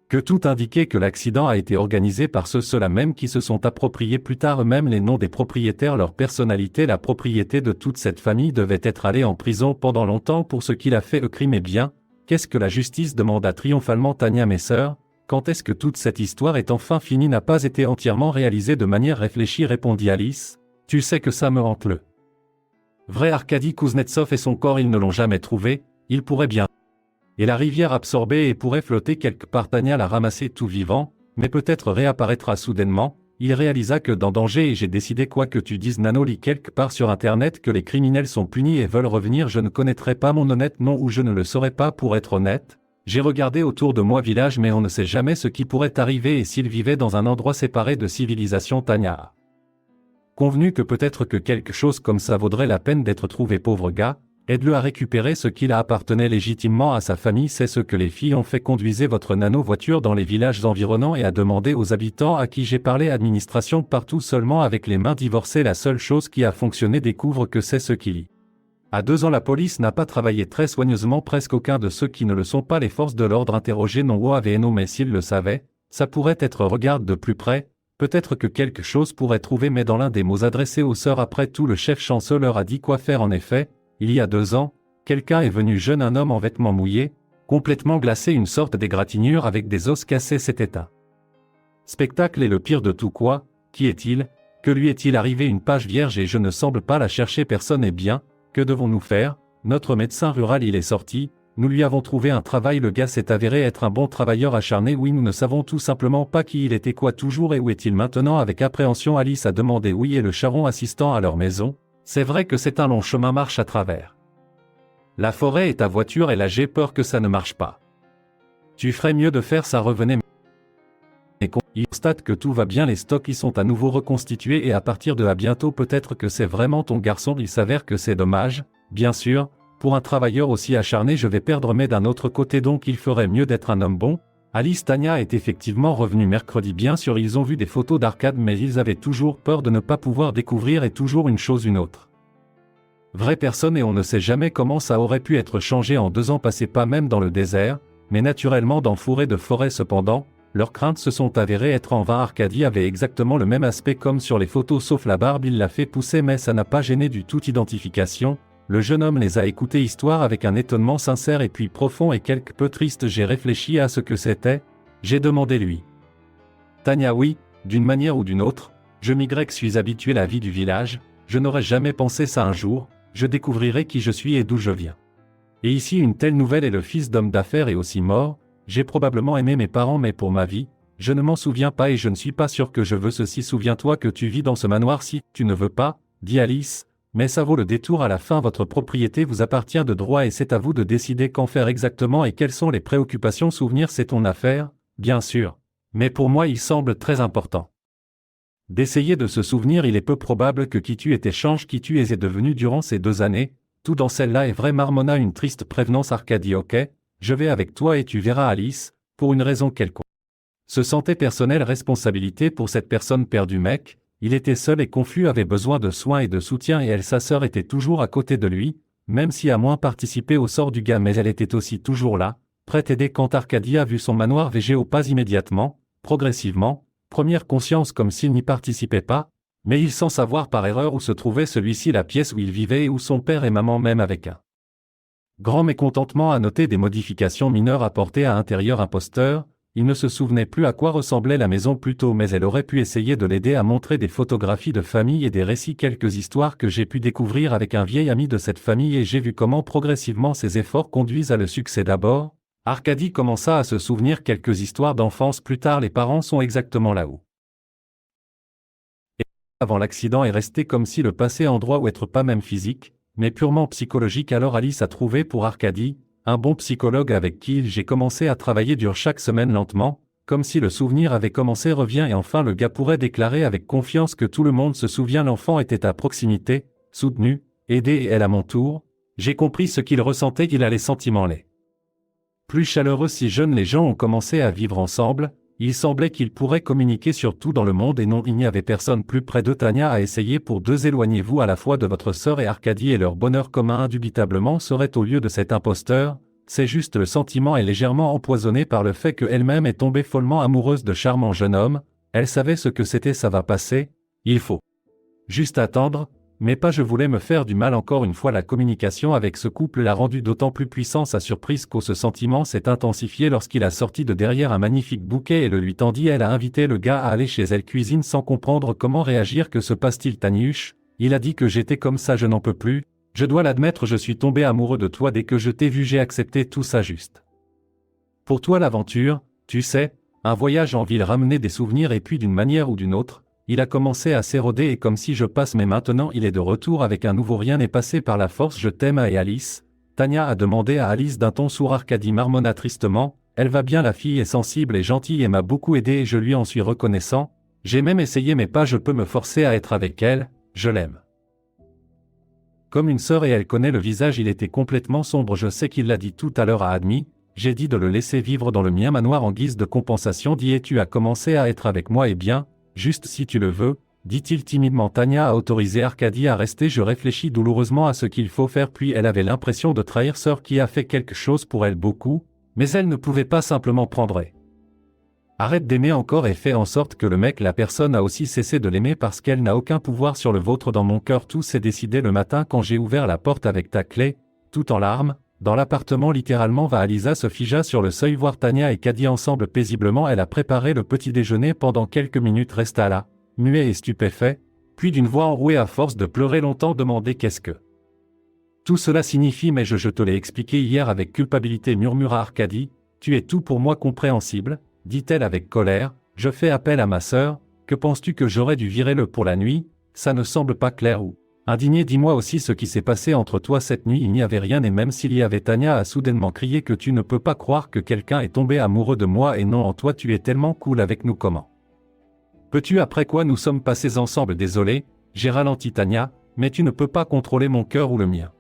que tout indiquait que l'accident a été organisé par ceux-là même qui se sont appropriés plus tard eux-mêmes les noms des propriétaires, leur personnalité. La propriété de toute cette famille devait être allée en prison pendant longtemps pour ce qu'il a fait. Le crime est bien. Qu'est-ce que la justice, demanda triomphalement Tania. Mes sœurs, quand est-ce que toute cette histoire est enfin finie? N'a pas été entièrement réalisée de manière réfléchie, répondit Alice. Tu sais que ça me hante le vrai. Arkady Kuznetsov et son corps, ils ne l'ont jamais trouvé, il pourrait bien. Et la rivière absorbée et pourrait flotter quelque part. Tania l'a ramassé tout vivant, mais peut-être réapparaîtra soudainement. Il réalisa que dans danger et j'ai décidé, quoi que tu dises Nano, lis quelque part sur internet que les criminels sont punis et veulent revenir. Je ne connaîtrai pas mon honnête nom ou je ne le saurais pas pour être honnête. J'ai regardé autour de moi village mais on ne sait jamais ce qui pourrait arriver et s'il vivait dans un endroit séparé de civilisation. Tania a convenu que peut-être que quelque chose comme ça vaudrait la peine d'être trouvé. Pauvre gars, aide-le à récupérer ce qu'il a appartenait légitimement à sa famille. C'est ce que les filles ont fait. Conduisez votre nano-voiture dans les villages environnants et à demander aux habitants à qui j'ai parlé. Administration partout seulement avec les mains divorcées. La seule chose qui a fonctionné, découvre que c'est ce qu'il y a 2 ans. La police n'a pas travaillé très soigneusement. Presque aucun de ceux qui ne le sont pas les forces de l'ordre interrogés non OAVNO, mais s'ils le savaient, ça pourrait être. Regarde de plus près, peut-être que quelque chose pourrait trouver. Mais dans l'un des mots adressés aux sœurs après tout, le chef chanceux leur a dit quoi faire. En effet, il y a 2 ans, quelqu'un est venu jeune, un homme en vêtements mouillés, complètement glacé, une sorte d'égratignure avec des os cassés. C'était un spectacle et le pire de tout. Quoi, qui est-il? Que lui est-il arrivé? Une page vierge et je ne semble pas la chercher. Personne. Eh bien, que devons-nous faire? Notre médecin rural, il est sorti, nous lui avons trouvé un travail. Le gars s'est avéré être un bon travailleur acharné. Oui, nous ne savons tout simplement pas qui il était. Quoi toujours? Et où est-il maintenant? Avec appréhension, Alice a demandé. Oui, et le charron assistant à leur maison. C'est vrai que c'est un long chemin, marche à travers la forêt et ta voiture est là. J'ai peur que ça ne marche pas. Tu ferais mieux de faire ça. Revenez. Il constate que tout va bien, les stocks y sont à nouveau reconstitués et à partir de à bientôt. Peut-être que c'est vraiment ton garçon. Il s'avère que c'est dommage, bien sûr, pour un travailleur aussi acharné. Je vais perdre, mais d'un autre côté donc il ferait mieux d'être un homme bon. Alice. Tania est effectivement revenue mercredi. Bien sûr, ils ont vu des photos d'Arcade, mais ils avaient toujours peur de ne pas pouvoir découvrir et toujours une chose une autre. Vraie personne et on ne sait jamais comment ça aurait pu être changé en 2 ans passés pas même dans le désert, mais naturellement dans fourré de forêt cependant, leurs craintes se sont avérées être en vain. Arkady avait exactement le même aspect comme sur les photos sauf la barbe il l'a fait pousser mais ça n'a pas gêné du tout identification. Le jeune homme les a écoutés histoire avec un étonnement sincère et puis profond et quelque peu triste. J'ai réfléchi à ce que c'était, j'ai demandé lui. Tania oui, d'une manière ou d'une autre, je suis habitué à la vie du village, je n'aurais jamais pensé ça un jour, je découvrirai qui je suis et d'où je viens. Et ici une telle nouvelle et le fils d'homme d'affaires est aussi mort, j'ai probablement aimé mes parents mais pour ma vie, je ne m'en souviens pas et je ne suis pas sûr que je veux ceci. Souviens-toi que tu vis dans ce manoir si tu ne veux pas, dit Alice, mais ça vaut le détour à la fin votre propriété vous appartient de droit et c'est à vous de décider qu'en faire exactement et quelles sont les préoccupations. Souvenir c'est ton affaire, bien sûr, mais pour moi il semble très important d'essayer de se souvenir. Il est peu probable que qui tu étais change qui tu es devenu durant ces 2 années, tout dans celle-là est vrai. Marmonna une triste prévenance. Arkady ok, je vais avec toi et tu verras Alice, pour une raison quelconque. Se sentait personnelle responsabilité pour cette personne perdue mec, il était seul et confus avait besoin de soins et de soutien et elle sa sœur était toujours à côté de lui, même si a moins participé au sort du gars mais elle était aussi toujours là, prête à aider quand Arkady a vu son manoir végéo pas immédiatement, progressivement, première conscience comme s'il n'y participait pas, mais il sans savoir par erreur où se trouvait celui-ci la pièce où il vivait et où son père et maman même avec un grand mécontentement à noter des modifications mineures apportées à intérieur imposteur, il ne se souvenait plus à quoi ressemblait la maison plus tôt mais elle aurait pu essayer de l'aider à montrer des photographies de famille et des récits quelques histoires que j'ai pu découvrir avec un vieil ami de cette famille et j'ai vu comment progressivement ses efforts conduisent à le succès. D'abord, Arkady commença à se souvenir quelques histoires d'enfance plus tard les parents sont exactement là où et avant l'accident est resté comme si le passé endroit où être pas même physique, mais purement psychologique. Alors Alice a trouvé pour Arkady un bon psychologue avec qui j'ai commencé à travailler dur chaque semaine lentement, comme si le souvenir avait commencé revient et enfin le gars pourrait déclarer avec confiance que tout le monde se souvient. L'enfant était à proximité, soutenu, aidé et elle à mon tour, j'ai compris ce qu'il ressentait. Il a les sentiments les plus chaleureux. Si jeunes les gens ont commencé à vivre ensemble, il semblait qu'ils pourraient communiquer sur tout dans le monde et non il n'y avait personne plus près de Tania à essayer pour deux. Éloignez-vous à la fois de votre sœur et Arkady et leur bonheur commun indubitablement serait au lieu de cet imposteur, c'est juste le sentiment est légèrement empoisonné par le fait qu'elle-même est tombée follement amoureuse de charmant jeune homme, elle savait ce que c'était. Ça va passer, il faut juste attendre, mais pas je voulais me faire du mal. Encore une fois la communication avec ce couple l'a rendu d'autant plus puissant. Sa surprise qu'au ce sentiment s'est intensifié lorsqu'il a sorti de derrière un magnifique bouquet et le lui tendit. Elle a invité le gars à aller chez elle cuisine sans comprendre comment réagir. Que se passe-t-il Taniush? Il a dit que j'étais comme ça, je n'en peux plus, je dois l'admettre, je suis tombé amoureux de toi dès que je t'ai vu, j'ai accepté tout ça juste pour toi. L'aventure, tu sais, un voyage en ville ramener des souvenirs et puis d'une manière ou d'une autre, il a commencé à s'éroder et comme si je passe mais maintenant il est de retour avec un nouveau. Rien n'est passé par la force. Je t'aime. Et Alice, Tania a demandé à Alice d'un ton sourd. Arkady marmonna tristement, elle va bien, la fille est sensible et gentille et m'a beaucoup aidé et je lui en suis reconnaissant, j'ai même essayé mais pas je peux me forcer à être avec elle, je l'aime comme une sœur et elle connaît le visage. Il était complètement sombre, je sais qu'il l'a dit tout à l'heure, a admis, j'ai dit de le laisser vivre dans le mien manoir en guise de compensation. Dit et tu as commencé à être avec moi, et bien, juste si tu le veux, dit-il timidement. Tania a autorisé Arkady à rester. Je réfléchis douloureusement à ce qu'il faut faire puis elle avait l'impression de trahir sœur qui a fait quelque chose pour elle beaucoup, mais elle ne pouvait pas simplement prendre et arrête d'aimer encore et fait en sorte que le mec, la personne a aussi cessé de l'aimer parce qu'elle n'a aucun pouvoir sur le vôtre. Dans mon cœur tout s'est décidé le matin quand j'ai ouvert la porte avec ta clé, tout en larmes, dans l'appartement littéralement. Alisa se figea sur le seuil voir Tania et Kadi ensemble paisiblement. Elle a préparé le petit déjeuner pendant quelques minutes, resta là, muet et stupéfait, puis d'une voix enrouée à force de pleurer longtemps demandait qu'est-ce que tout cela signifie. Mais je te l'ai expliqué hier avec culpabilité, murmura Arkady, tu es tout pour moi compréhensible, dit-elle avec colère, je fais appel à ma sœur, que penses-tu que j'aurais dû virer le pour la nuit, ça ne semble pas clair ou indigné. Dis-moi aussi ce qui s'est passé entre toi cette nuit. Il n'y avait rien et même s'il y avait. Tania a soudainement crié que tu ne peux pas croire que quelqu'un est tombé amoureux de moi et non en toi, tu es tellement cool avec nous, comment peux-tu après quoi nous sommes passés ensemble? Désolé, j'ai ralenti Tania, mais tu ne peux pas contrôler mon cœur ou le mien.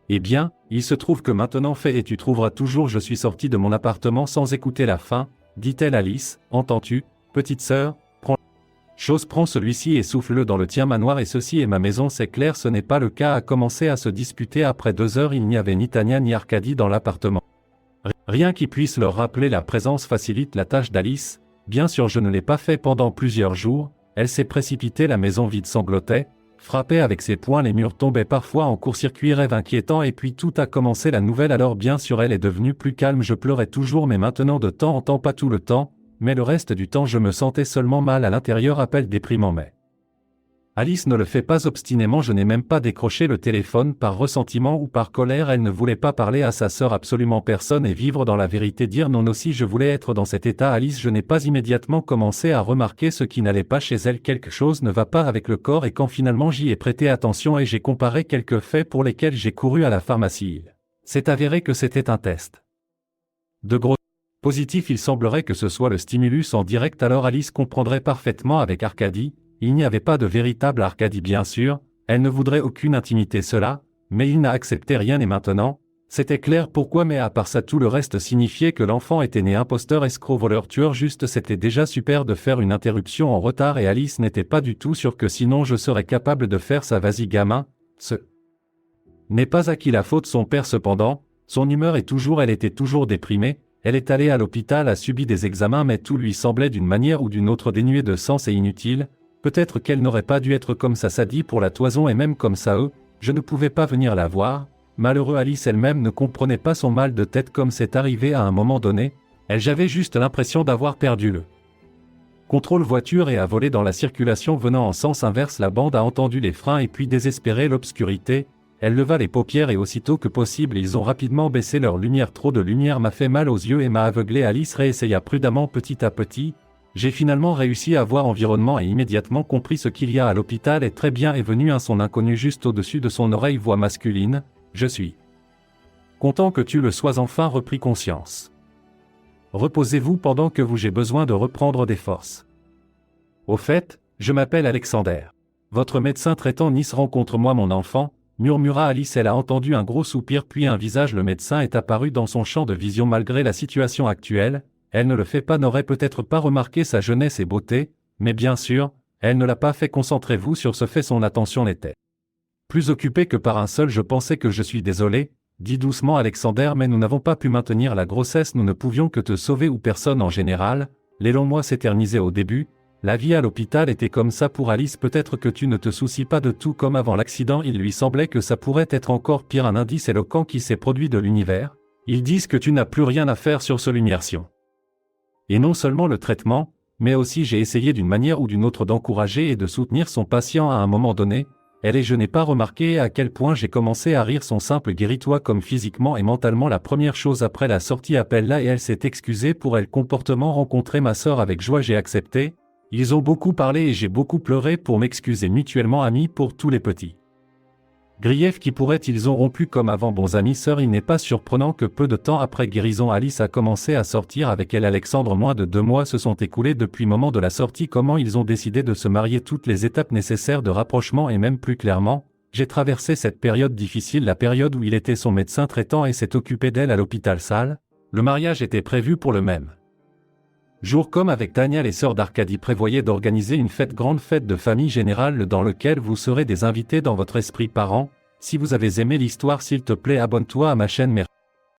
Eh bien, il se trouve que maintenant fait et tu trouveras toujours. Je suis sortie de mon appartement sans écouter la fin, dit-elle. Alice, entends-tu, petite sœur, prends Chose prend celui-ci et souffle-le dans le tien manoir et ceci est ma maison c'est clair ce n'est pas le cas a commencé à se disputer après 2 heures il n'y avait ni Tania ni Arkady dans l'appartement. Rien qui puisse leur rappeler la présence facilite la tâche d'Alice, bien sûr je ne l'ai pas fait pendant plusieurs jours, elle s'est précipitée la maison vide sanglotait, frappait avec ses poings les murs tombaient parfois en court-circuit rêve inquiétant et puis tout a commencé la nouvelle alors bien sûr elle est devenue plus calme je pleurais toujours mais maintenant de temps en temps pas tout le temps, mais le reste du temps je me sentais seulement mal à l'intérieur appel déprimant mais. Alice ne le fait pas obstinément je n'ai même pas décroché le téléphone par ressentiment ou par colère elle ne voulait pas parler à sa sœur absolument personne et vivre dans la vérité dire non aussi je voulais être dans cet état Alice je n'ai pas immédiatement commencé à remarquer ce qui n'allait pas chez elle quelque chose ne va pas avec le corps et quand finalement j'y ai prêté attention et j'ai comparé quelques faits pour lesquels j'ai couru à la pharmacie. C'est avéré que c'était un test de gros positif il semblerait que ce soit le stimulus en direct alors Alice comprendrait parfaitement avec Arkady. Il n'y avait pas de véritable Arkady bien sûr, elle ne voudrait aucune intimité cela, mais il n'a accepté rien et maintenant, c'était clair pourquoi mais à part ça tout le reste signifiait que l'enfant était né imposteur escroc voleur tueur juste c'était déjà super de faire une interruption en retard et Alice n'était pas du tout sûre que sinon je serais capable de faire ça vas-y gamin, ce n'est pas à qui la faute son père cependant, son humeur est toujours elle était toujours déprimée, elle est allée à l'hôpital a subi des examens mais tout lui semblait d'une manière ou d'une autre dénué de sens et inutile. Peut-être qu'elle n'aurait pas dû être comme ça dit pour la toison et même comme ça je ne pouvais pas venir la voir, malheureux Alice elle-même ne comprenait pas son mal de tête comme c'est arrivé à un moment donné, j'avais juste l'impression d'avoir perdu le contrôle voiture et à voler dans la circulation venant en sens inverse la bande a entendu les freins et puis désespérée l'obscurité, elle leva les paupières et aussitôt que possible ils ont rapidement baissé leur lumière trop de lumière m'a fait mal aux yeux et m'a aveuglé Alice réessaya prudemment petit à petit. J'ai finalement réussi à voir environnement et immédiatement compris ce qu'il y a à l'hôpital et très bien est venu un son inconnu juste au-dessus de son oreille voix masculine, je suis content que tu le sois enfin repris conscience. Reposez-vous pendant que j'ai besoin de reprendre des forces. Au fait, je m'appelle Alexander. Votre médecin traitant Nice rencontre moi mon enfant, murmura Alice elle a entendu un gros soupir puis un visage le médecin est apparu dans son champ de vision malgré la situation actuelle. Elle ne le fait pas n'aurait peut-être pas remarqué sa jeunesse et beauté, mais bien sûr, elle ne l'a pas fait concentrez-vous sur ce fait son attention n'était plus occupée que par un seul je pensais que je suis désolé, dit doucement Alexander mais nous n'avons pas pu maintenir la grossesse nous ne pouvions que te sauver ou personne en général, les longs mois s'éternisaient au début, la vie à l'hôpital était comme ça pour Alice peut-être que tu ne te soucies pas de tout comme avant l'accident il lui semblait que ça pourrait être encore pire un indice éloquent qui s'est produit de l'univers, ils disent que tu n'as plus rien à faire sur ce l'immersion. Et non seulement le traitement, mais aussi j'ai essayé d'une manière ou d'une autre d'encourager et de soutenir son patient à un moment donné, elle et je n'ai pas remarqué à quel point j'ai commencé à rire son simple guéris-toi comme physiquement et mentalement la première chose après la sortie appelle-la et elle s'est excusée pour elle comportement rencontré ma sœur avec joie j'ai accepté, ils ont beaucoup parlé et j'ai beaucoup pleuré pour m'excuser mutuellement amis pour tous les petits griefs qui pourraient ils ont rompu comme avant bons amis sœurs il n'est pas surprenant que peu de temps après guérison Alice a commencé à sortir avec elle Alexandre moins de 2 mois se sont écoulés depuis moment de la sortie comment ils ont décidé de se marier toutes les étapes nécessaires de rapprochement et même plus clairement, j'ai traversé cette période difficile la période où il était son médecin traitant et s'est occupé d'elle à l'hôpital salle, le mariage était prévu pour le même jour comme avec Tania les sœurs d'Arkady prévoyaient d'organiser une grande fête de famille générale dans lequel vous serez des invités dans votre esprit parent. Si vous avez aimé l'histoire s'il te plaît abonne-toi à ma chaîne merci.